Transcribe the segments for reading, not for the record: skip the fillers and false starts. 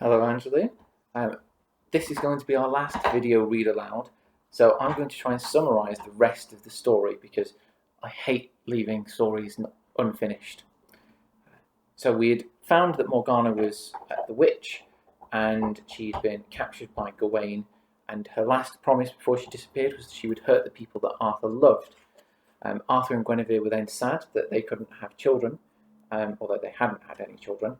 Hello, Angela. This is going to be our last video read aloud, so I'm going to try and summarise the rest of the story because I hate leaving stories unfinished. So we had found that Morgana was the witch, and she'd been captured by Gawain, and her last promise before she disappeared was that she would hurt the people that Arthur loved. Arthur and Guinevere were then sad that they couldn't have children, although they hadn't had any children.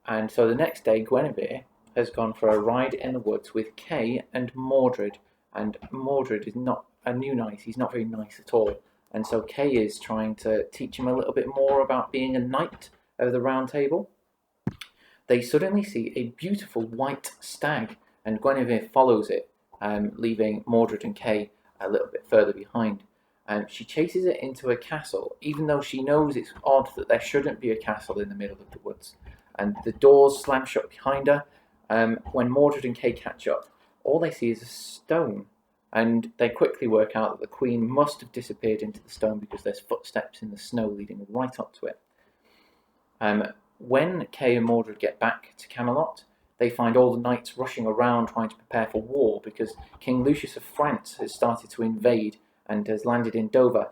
And so the next day, Guinevere has gone for a ride in the woods with Kay and Mordred. And Mordred is not a new knight, he's not very nice at all. And so Kay is trying to teach him a little bit more about being a knight of the Round Table. They suddenly see a beautiful white stag, and Guinevere follows it, leaving Mordred and Kay a little bit further behind. She chases it into a castle, even though she knows it's odd that there shouldn't be a castle in the middle of the woods. And the doors slam shut behind her. When Mordred and Kay catch up, all they see is a stone, and they quickly work out that the Queen must have disappeared into the stone because there's footsteps in the snow leading right up to it. When Kay and Mordred get back to Camelot, they find all the knights rushing around trying to prepare for war because King Lucius of France has started to invade and has landed in Dover.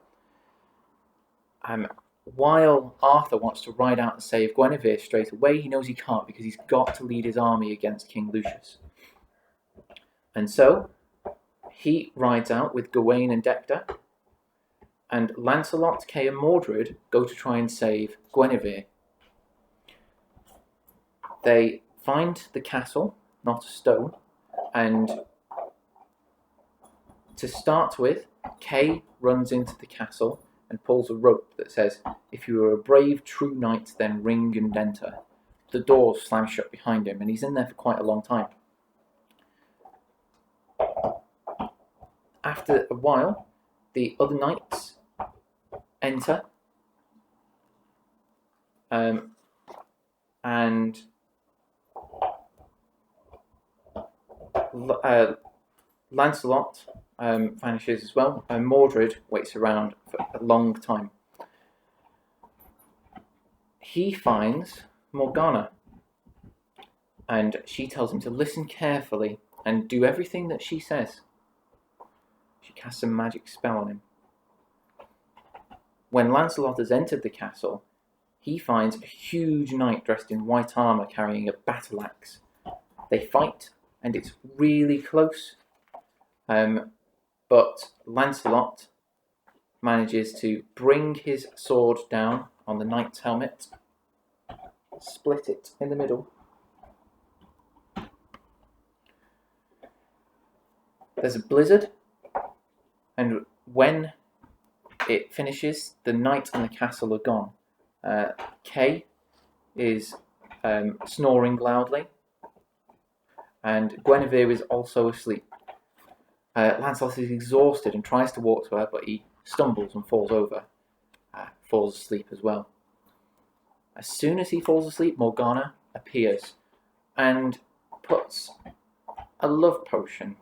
While Arthur wants to ride out and save Guinevere straight away, he knows he can't because he's got to lead his army against King Lucius. And so he rides out with Gawain and Decta, and Lancelot, Kay and Mordred go to try and save Guinevere. They find the castle, not a stone, and to start with, Kay runs into the castle and pulls a rope that says, "If you are a brave, true knight, then ring and enter." The doors slam shut behind him, and he's in there for quite a long time. After a while, the other knights enter, and Lancelot vanishes as well, and Mordred waits around for a long time. He finds Morgana, and she tells him to listen carefully and do everything that she says. She casts a magic spell on him. When Lancelot has entered the castle, he finds a huge knight dressed in white armour carrying a battle axe. They fight, and it's really close. But Lancelot manages to bring his sword down on the knight's helmet, split it in the middle. There's a blizzard, and when it finishes, the knight and the castle are gone. Kay is snoring loudly, and Guinevere is also asleep. Lancelot is exhausted and tries to walk to her, but he stumbles and falls over, falls asleep as well. As soon as he falls asleep, Morgana appears and puts a love potion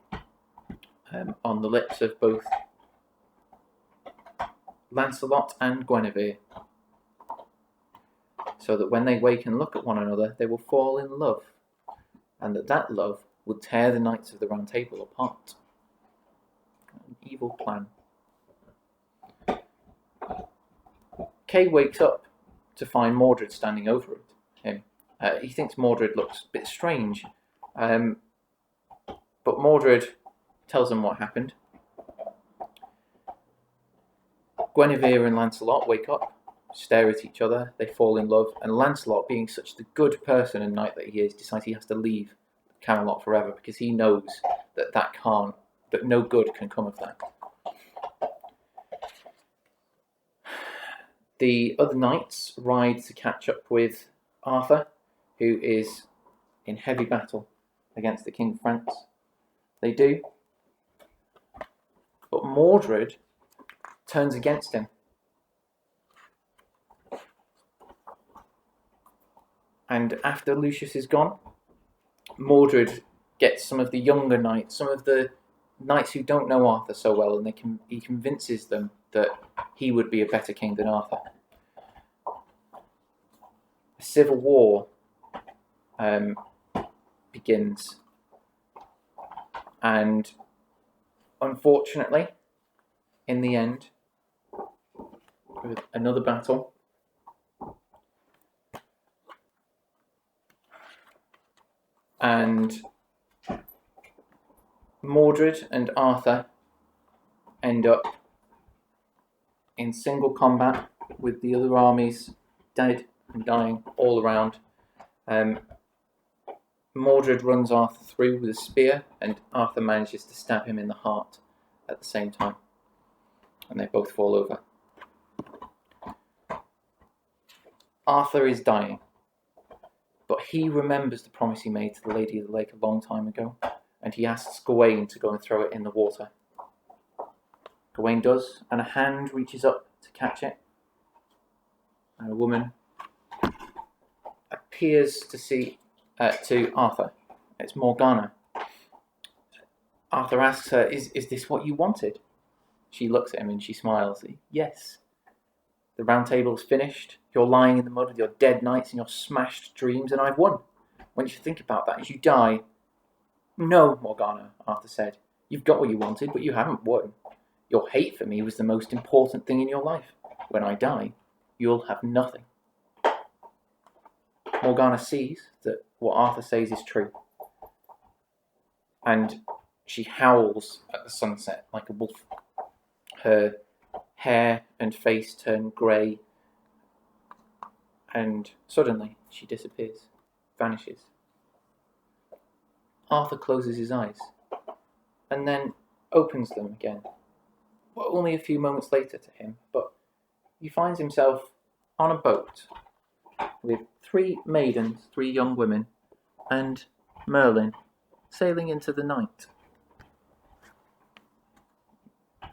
on the lips of both Lancelot and Guinevere, so that when they wake and look at one another, they will fall in love, and that love will tear the Knights of the Round Table apart. An evil plan. Kay wakes up to find Mordred standing over him. He thinks Mordred looks a bit strange, but Mordred tells him what happened. Guinevere and Lancelot wake up, stare at each other, they fall in love, and Lancelot, being such the good person and knight that he is, decides he has to leave Camelot forever because he knows that no good can come of that. The other knights ride to catch up with Arthur, who is in heavy battle against the King of France. They do, but Mordred turns against him. And after Lucius is gone, Mordred gets some of the younger knights, some of the knights who don't know Arthur so well, and he convinces them that he would be a better king than Arthur. A civil war begins. And unfortunately, in the end, with another battle, and Mordred and Arthur end up in single combat with the other armies dead and dying all around. Mordred runs Arthur through with a spear, and Arthur manages to stab him in the heart at the same time, and they both fall over. Arthur is dying, but he remembers the promise he made to the Lady of the Lake a long time ago, and he asks Gawain to go and throw it in the water. Gawain does, and a hand reaches up to catch it, and a woman appears to Arthur. It's Morgana. Arthur asks her, is this what you wanted? She looks at him and she smiles. Yes. The round table is finished. You're lying in the mud with your dead knights and your smashed dreams, and I've won. When you think about that, as you die... No, Morgana, Arthur said. You've got what you wanted, but you haven't won. Your hate for me was the most important thing in your life. When I die, you'll have nothing. Morgana sees that what Arthur says is true, and she howls at the sunset like a wolf. Her hair and face turn grey, and suddenly she disappears, vanishes. Arthur closes his eyes, and then opens them again. Well, only a few moments later to him, but he finds himself on a boat with 3 maidens, 3 young women, and Merlin sailing into the night.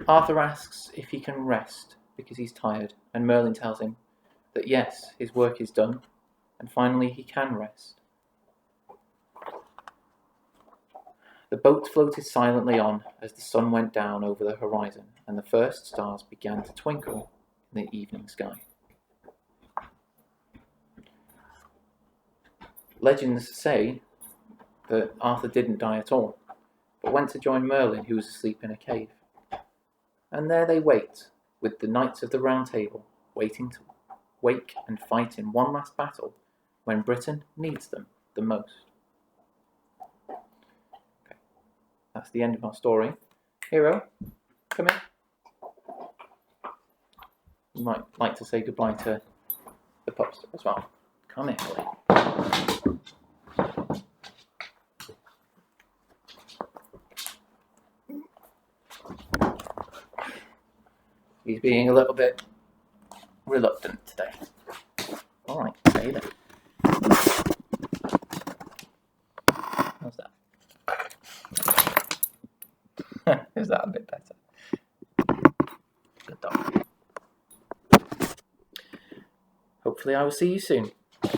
Arthur asks if he can rest because he's tired, and Merlin tells him that yes, his work is done, and finally he can rest. The boat floated silently on as the sun went down over the horizon, and the first stars began to twinkle in the evening sky. Legends say that Arthur didn't die at all, but went to join Merlin, who was asleep in a cave. And there they wait, with the Knights of the Round Table, waiting to wake and fight in one last battle when Britain needs them the most. Okay. That's the end of our story. Hero, come in. You might like to say goodbye to the pups as well. Come here, boy. He's being a little bit reluctant today. All right, stay there. How's that? Is that a bit better? Good dog. Hopefully I will see you soon.